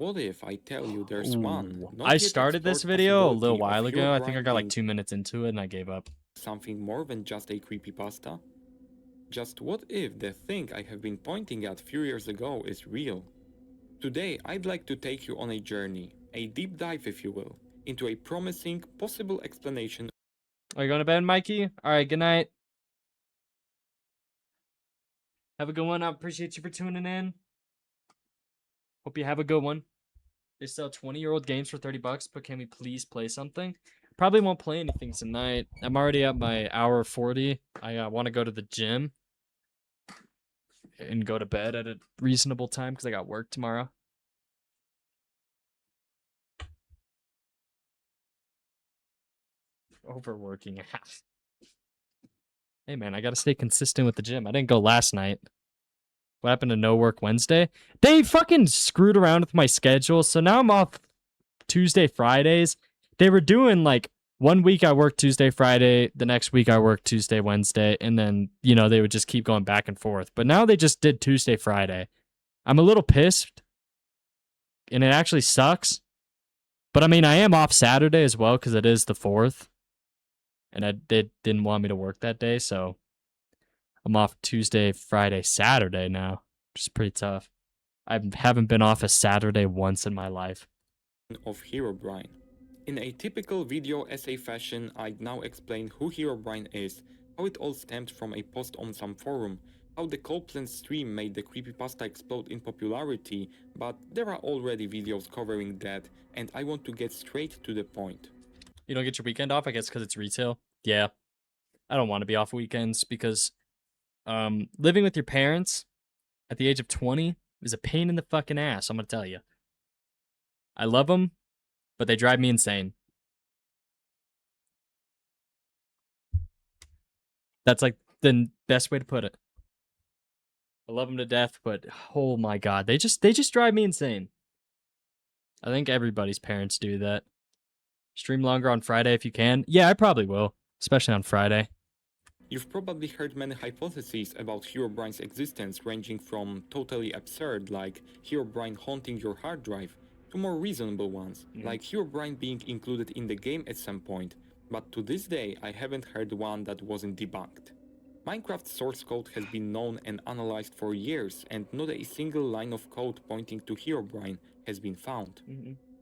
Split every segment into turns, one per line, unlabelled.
what if I tell you there's one,
Ooh.
not
I
yet
started this
explored
video a little
possibility of
while ago. I think I
herobrine
got like
being
2 minutes into it and I gave up.
something more than just a creepypasta? Just what if the thing I have been pointing at few years ago is real? Today, I'd like to take you on a journey, a deep dive if you will, into a promising, possible explanation.
Are you going to bed, Mikey? Alright, good night. Have a good one. I appreciate you for tuning in. Hope you have a good one. They sell 20-year-old games for 30 bucks, but can we please play something? Probably won't play anything tonight. I'm already at my hour 40. I want to go to the gym and go to bed at a reasonable time because I got work tomorrow. Overworking ass. Hey man, I gotta stay consistent with the gym. I didn't go last night. What happened to no work Wednesday? They fucking screwed around with my schedule, so now I'm off Tuesday, Fridays. They were doing like 1 week I worked Tuesday, Friday, the next week I worked Tuesday, Wednesday, and then, they would just keep going back and forth. But now they just did Tuesday, Friday. I'm a little pissed, and it actually sucks. But I mean, I am off Saturday as well because it is the 4th, and they didn't want me to work that day, so I'm off Tuesday, Friday, Saturday now, which is pretty tough. I haven't been off a Saturday once in my life.
Of Herobrine. In a typical video essay fashion, I'd now explain who Herobrine is, how it all stemmed from a post on some forum, how the Copeland stream made the creepypasta explode in popularity, but there are already videos covering that, and I want to get straight to the point.
You don't get your weekend off, I guess, because it's retail? Yeah. I don't want to be off weekends because living with your parents at the age of 20 is a pain in the fucking ass, I'm going to tell you. I love them, but they drive me insane. That's like the best way to put it. I love them to death, but oh my god, they just drive me insane. I think everybody's parents do that. Stream longer on Friday if you can. Yeah, I probably will, especially on Friday.
You've probably heard many hypotheses about Herobrine's existence, ranging from totally absurd, like Herobrine haunting your hard drive, to more reasonable ones, like Herobrine being included in the game at some point, but to this day I haven't heard one that wasn't debunked. Minecraft's source code has been known and analyzed for years, and not a single line of code pointing to Herobrine has been found.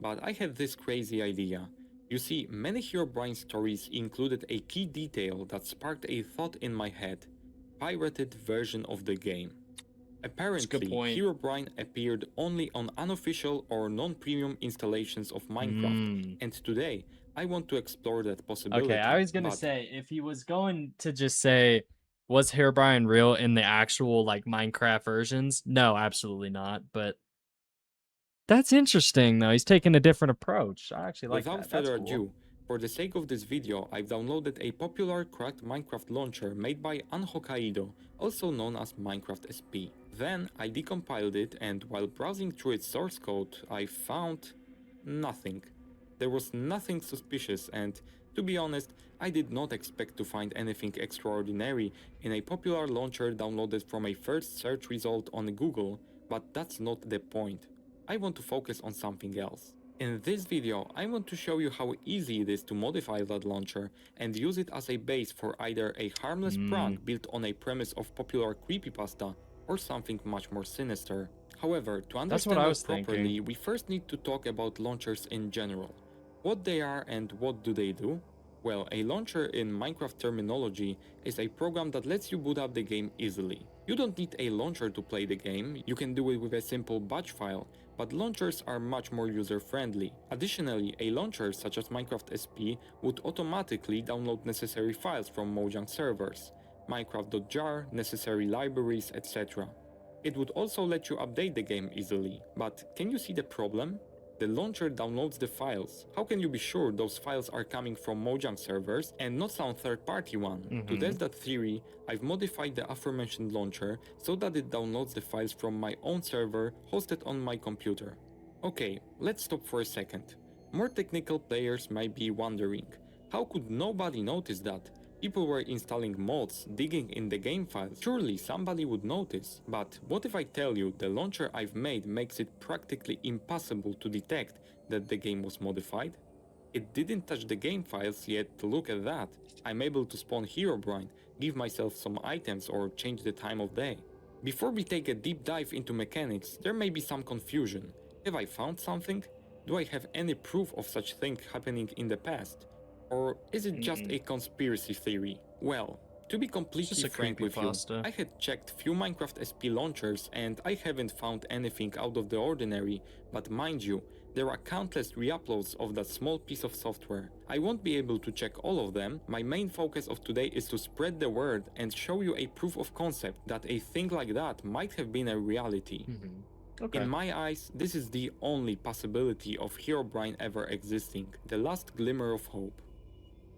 But I had this crazy idea. You see, many Herobrine stories included a key detail that sparked a thought in my head: pirated version of the game. Apparently, Herobrine appeared only on unofficial or non-premium installations of Minecraft, and today I want to explore that possibility.
Okay, I was gonna say, if he was going to just say, was Herobrine real in the actual, like, Minecraft versions? No, absolutely not, but that's interesting, though. He's taking a different approach. I actually like
Without
that. That's
further
cool.
ado, for the sake of this video, I've downloaded a popular cracked Minecraft launcher made by Hokkaido, also known as Minecraft SP. Then I decompiled it, and while browsing through its source code, I found nothing. There was nothing suspicious, and to be honest, I did not expect to find anything extraordinary in a popular launcher downloaded from a first search result on Google, but that's not the point. I want to focus on something else. In this video, I want to show you how easy it is to modify that launcher and use it as a base for either a harmless prank built on a premise of popular creepypasta or something much more sinister. However, to understand that properly, we first need to talk about launchers in general. What they are and what do they do? Well, a launcher in Minecraft terminology is a program that lets you boot up the game easily. You don't need a launcher to play the game, you can do it with a simple batch file, but launchers are much more user-friendly. Additionally, a launcher such as Minecraft SP would automatically download necessary files from Mojang servers, minecraft.jar, necessary libraries, etc. It would also let you update the game easily, but can you see the problem? The launcher downloads the files. How can you be sure those files are coming from Mojang servers and not some third-party one? To test that theory, I've modified the aforementioned launcher so that it downloads the files from my own server hosted on my computer. Okay, let's stop for a second. More technical players might be wondering, how could nobody notice that? People were installing mods, digging in the game files. Surely somebody would notice. But what if I tell you the launcher I've made makes it practically impossible to detect that the game was modified? It didn't touch the game files yet, look at that. I'm able to spawn herobrine, give myself some items or change the time of day. Before we take a deep dive into mechanics, there may be some confusion. Have I found something? Do I have any proof of such thing happening in the past? Or is it just a conspiracy theory? Well, to be completely frank with you,
creepypasta.
I had checked few Minecraft SP launchers and I haven't found anything out of the ordinary, but mind you, there are countless re-uploads of that small piece of software. I won't be able to check all of them. My main focus of today is to spread the word and show you a proof of concept that a thing like that might have been a reality.
Okay.
In my eyes, this is the only possibility of herobrine ever existing, the last glimmer of hope.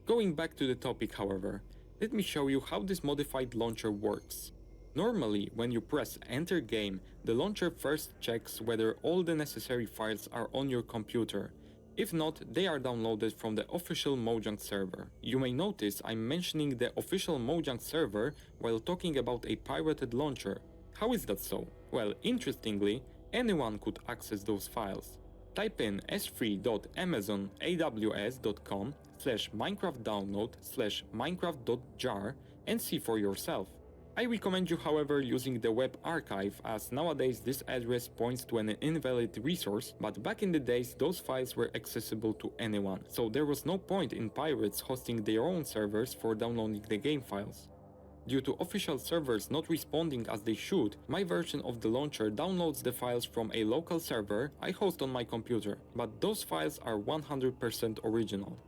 Going back to the topic, however, let me show you how this modified launcher works. Normally, when you press enter game, the launcher first checks whether all the necessary files are on your computer. If not, they are downloaded from the official Mojang server. You may notice I'm mentioning the official Mojang server while talking about a pirated launcher. How is that so? Well, interestingly, anyone could access those files. Type in s3.amazonaws.com/minecraftdownload/minecraft.jar and see for yourself. I recommend you, however, using the web archive, as nowadays this address points to an invalid resource, but back in the days those files were accessible to anyone, so there was no point in pirates hosting their own servers for downloading the game files. Due to official servers not responding as they should, my version of the launcher downloads the files from a local server I host on my computer, but those files are 100% original.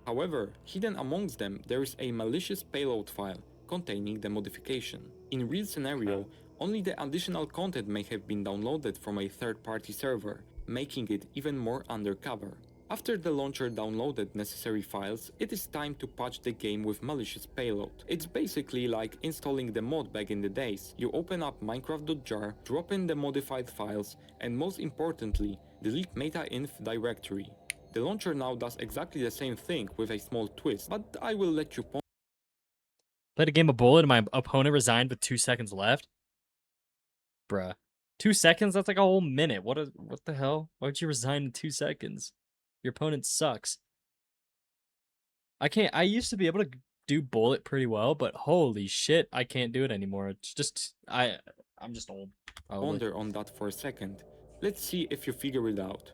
However, hidden amongst them there is a malicious payload file containing the modification. In real scenario, only the additional content may have been downloaded from a third-party server, making it even more undercover. After the launcher downloaded necessary files, it is time to patch the game with malicious payload. It's basically like installing the mod back in the days. You open up minecraft.jar, drop in the modified files, and most importantly, delete meta.inf directory. The launcher now does exactly the same thing with a small twist, but I will let you ponder.
Played a game of Bullet and my opponent resigned with 2 seconds left. Bruh. 2 seconds? That's like a whole minute. What the hell? Why would you resign in 2 seconds? Your opponent sucks. I used to be able to do Bullet pretty well, but holy shit, I can't do it anymore. It's just I'm just old. Probably.
Ponder on that for a second. Let's see if you figure it out.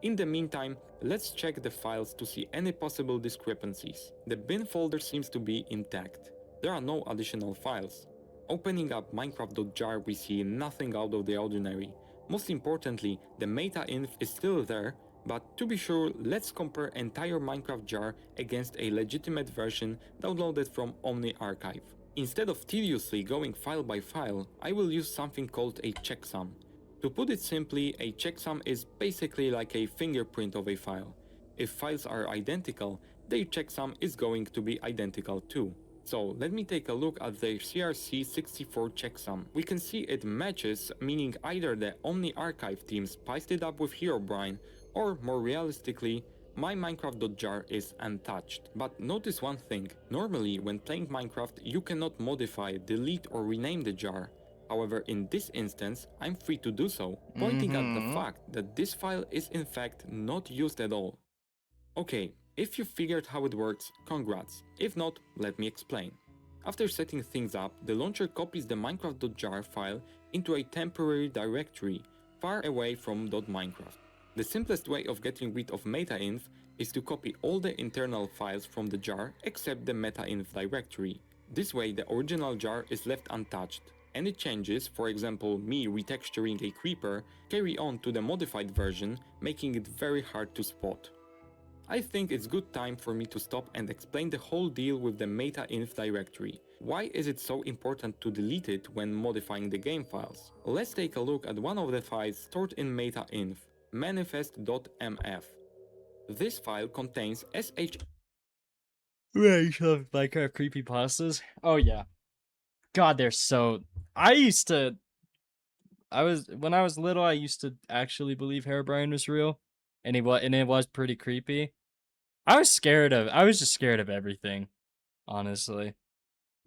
In the meantime, let's check the files to see any possible discrepancies. The bin folder seems to be intact. There are no additional files. Opening up minecraft.jar, we see nothing out of the ordinary. Most importantly, the meta.inf is still there, but to be sure, let's compare entire Minecraft jar against a legitimate version downloaded from Omni Archive. Instead of tediously going file by file, I will use something called a checksum. To put it simply, a checksum is basically like a fingerprint of a file. If files are identical, their checksum is going to be identical too. So let me take a look at the CRC64 checksum. We can see it matches, meaning either the Omni Archive team spiced it up with herobrine, or more realistically, my Minecraft.jar is untouched. But notice one thing, normally when playing Minecraft you cannot modify, delete or rename the jar. However, in this instance, I'm free to do so, pointing at the fact that this file is in fact not used at all. Okay, if you figured how it works, congrats. If not, let me explain. After setting things up, the launcher copies the minecraft.jar file into a temporary directory far away from .minecraft. The simplest way of getting rid of meta.inf is to copy all the internal files from the jar except the meta.inf directory. This way the original jar is left untouched. Any changes, for example me retexturing a creeper, carry on to the modified version, making it very hard to spot. I think it's good time for me to stop and explain the whole deal with the meta.inf directory. Why is it so important to delete it when modifying the game files? Let's take a look at one of the files stored in meta.inf, manifest.mf. This file contains sh.
Right, Minecraft creepypastas. Oh yeah. God, they're so. When I was little, I used to actually believe herobrine was real, and it was pretty creepy. I was just scared of everything. honestly.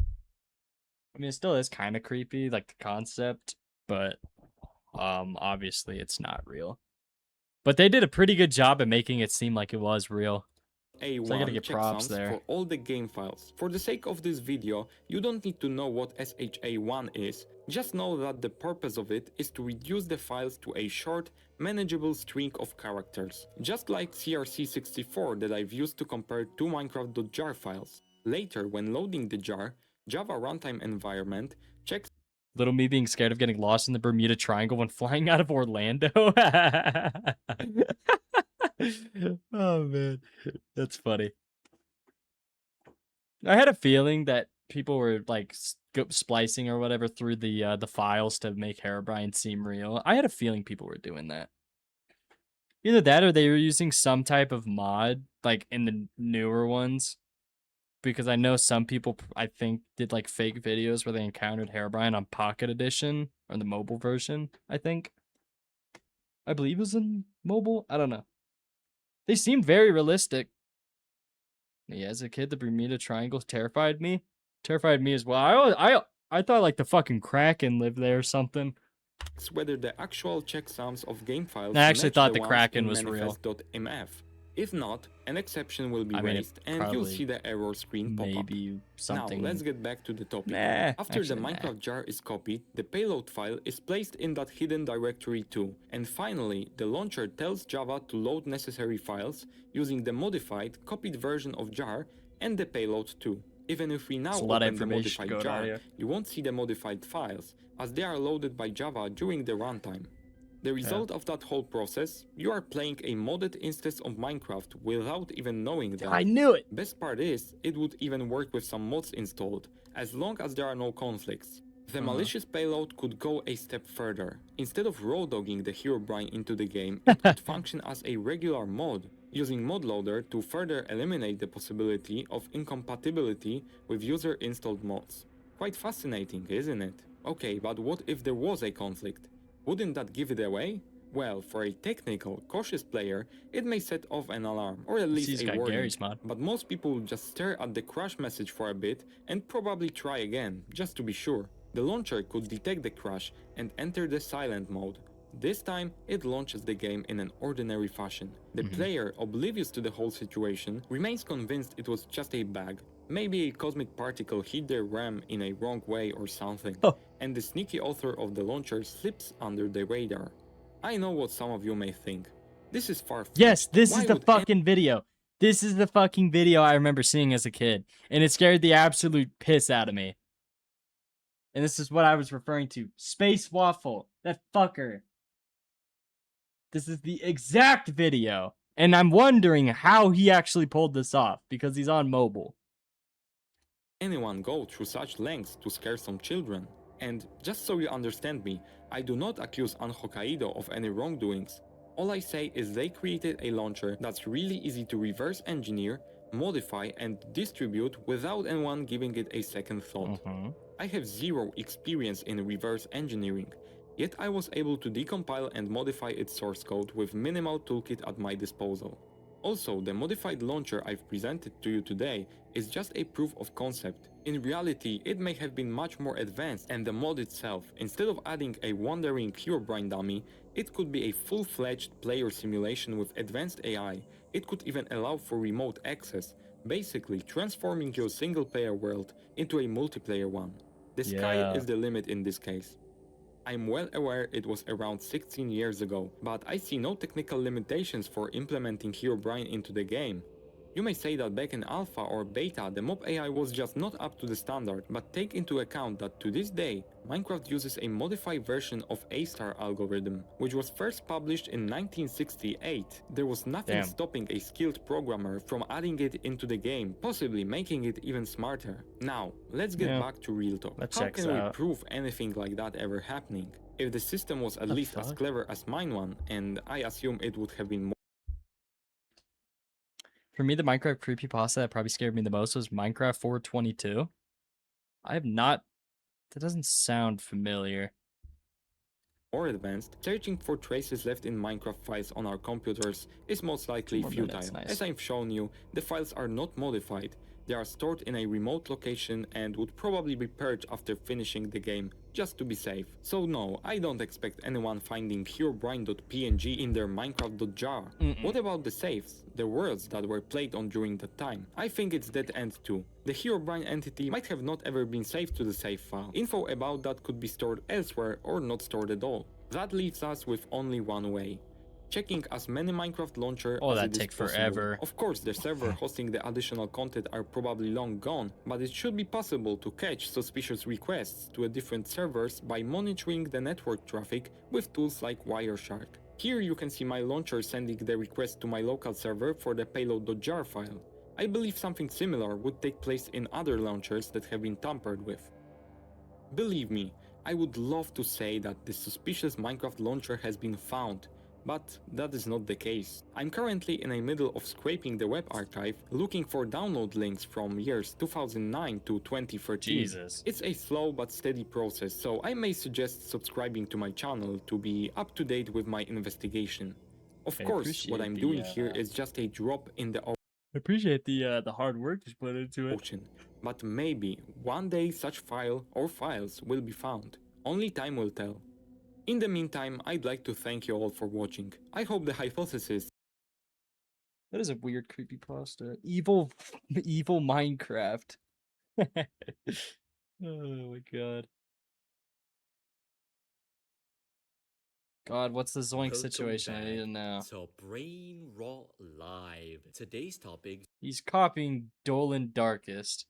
I mean, it still is kind of creepy, like the concept, but obviously it's not real. But they did a pretty good job at making it seem like it was real.
A1
So I gotta get props
checksums
there.
for all the game files. For the sake of this video, you don't need to know what SHA1 is, just know that the purpose of it is to reduce the files to a short, manageable string of characters, just like CRC64 that I've used to compare two Minecraft.jar files. Later, when loading the jar, Java runtime environment checks
Little me being scared of getting lost in the Bermuda Triangle when flying out of Orlando. Oh man, that's funny. I had a feeling that people were like splicing or whatever through the files to make Herobrine seem real. I had a feeling people were doing that. Either that or they were using some type of mod, like in the newer ones. Because I know some people, I think, did like fake videos where they encountered Herobrine on Pocket Edition or the mobile version, I think. I believe it was in mobile. I don't know. They seemed very realistic. Yeah, as a kid, the Bermuda Triangle terrified me. Terrified me as well. I thought like the fucking Kraken lived there or something.
whether the actual checksums of game files
I actually
match
thought
the
the
ones
Kraken
in
was real.
manifest.mf. If not, an exception will be
I mean, it
raised and you'll
probably
see the error screen pop up.
maybe something.
Now, let's get back to the topic.
Nah,
After the
actually, nah.
Minecraft jar is copied, the payload file is placed in that hidden directory too. And finally, the launcher tells Java to load necessary files using the modified, copied version of jar and the payload too. Even if we now open the modified jar, you won't see the modified files, as they are loaded by Java during the runtime. The result of that whole process, you are playing a modded instance of Minecraft without even knowing that.
I knew it!
Best part is, it would even work with some mods installed, as long as there are no conflicts. The malicious payload could go a step further. Instead of raw dogging the herobrine into the game, it could function as a regular mod, using modloader to further eliminate the possibility of incompatibility with user-installed mods. Quite fascinating, isn't it? Okay, but what if there was a conflict? Wouldn't that give it away? Well, for a technical, cautious player, it may set off an alarm, or at least a warning, but most people will just stare at the crash message for a bit and probably try again, just to be sure. The launcher could detect the crash and enter the silent mode. This time, it launches the game in an ordinary fashion. The player, oblivious to the whole situation, remains convinced it was just a bug. Maybe a cosmic particle hit their RAM in a wrong way or something, and the sneaky author of the launcher slips under the radar. I know what some of you may think. This is far-fetched.
Yes, this is the fucking video. This is the fucking video I remember seeing as a kid, and it scared the absolute piss out of me. And this is what I was referring to. Space Waffle. That fucker. This is the exact video. And I'm wondering how he actually pulled this off, because he's on mobile.
Anyone go through such lengths to scare some children? And just so you understand me, I do not accuse Hokkaido of any wrongdoings. All I say is they created a launcher that's really easy to reverse engineer, modify and distribute without anyone giving it a second thought. I have zero experience in reverse engineering, yet I was able to decompile and modify its source code with minimal toolkit at my disposal. Also, the modified launcher I've presented to you today is just a proof of concept. In reality, it may have been much more advanced, and the mod itself, instead of adding a wandering herobrine dummy, it could be a full-fledged player simulation with advanced AI. It could even allow for remote access, basically transforming your single-player world into a multiplayer one. The sky is the limit in this case. I'm well aware it was around 16 years ago, but I see no technical limitations for implementing herobrine into the game. You may say that back in alpha or beta the mob AI was just not up to the standard, but take into account that to this day, Minecraft uses a modified version of A-star algorithm, which was first published in 1968. There was nothing stopping a skilled programmer from adding it into the game, possibly making it even smarter. Now, let's get back to real talk. How can we prove anything like that ever happening? If the system was at least as clever as mine one, and I assume it would have been more.
For me, the Minecraft creepypasta that probably scared me the most was Minecraft 422. I have not... That doesn't sound familiar.
more advanced, searching for traces left in Minecraft files on our computers is most likely
2 more
futile.
minutes, nice.
As I've shown you, the files are not modified. They are stored in a remote location and would probably be purged after finishing the game, just to be safe. So no, I don't expect anyone finding herobrine.png in their minecraft.jar. What about the saves, the worlds that were played on during that time? I think it's dead end too. The herobrine entity might have not ever been saved to the save file. Info about that could be stored elsewhere or not stored at all. That leaves us with only one way: checking as many Minecraft launcher as
that'd
it is
take
possible.
forever.
Of course, the server hosting the additional content are probably long gone, but it should be possible to catch suspicious requests to a different servers by monitoring the network traffic with tools like Wireshark. Here you can see my launcher sending the request to my local server for the payload.jar file. I believe something similar would take place in other launchers that have been tampered with. Believe me, I would love to say that this suspicious Minecraft launcher has been found, but that is not the case. I'm currently in the middle of scraping the web archive, looking for download links from years 2009 to 2013.
Jesus.
It's a slow but steady process, so I may suggest subscribing to my channel to be up to date with my investigation. Of
I
course, what
appreciate
I'm
the,
doing here is just a drop in the
I appreciate the hard work you put into it.
ocean, but maybe one day such file or files will be found. Only time will tell. In the meantime, I'd like to thank you all for watching. I hope the hypothesis
That is a weird creepypasta. Evil Minecraft. Oh my god. God, what's the Zoink
Welcome
situation? I need to
back
know.
to Brain Rot Live. Today's topic
He's copying Dolan Darkest.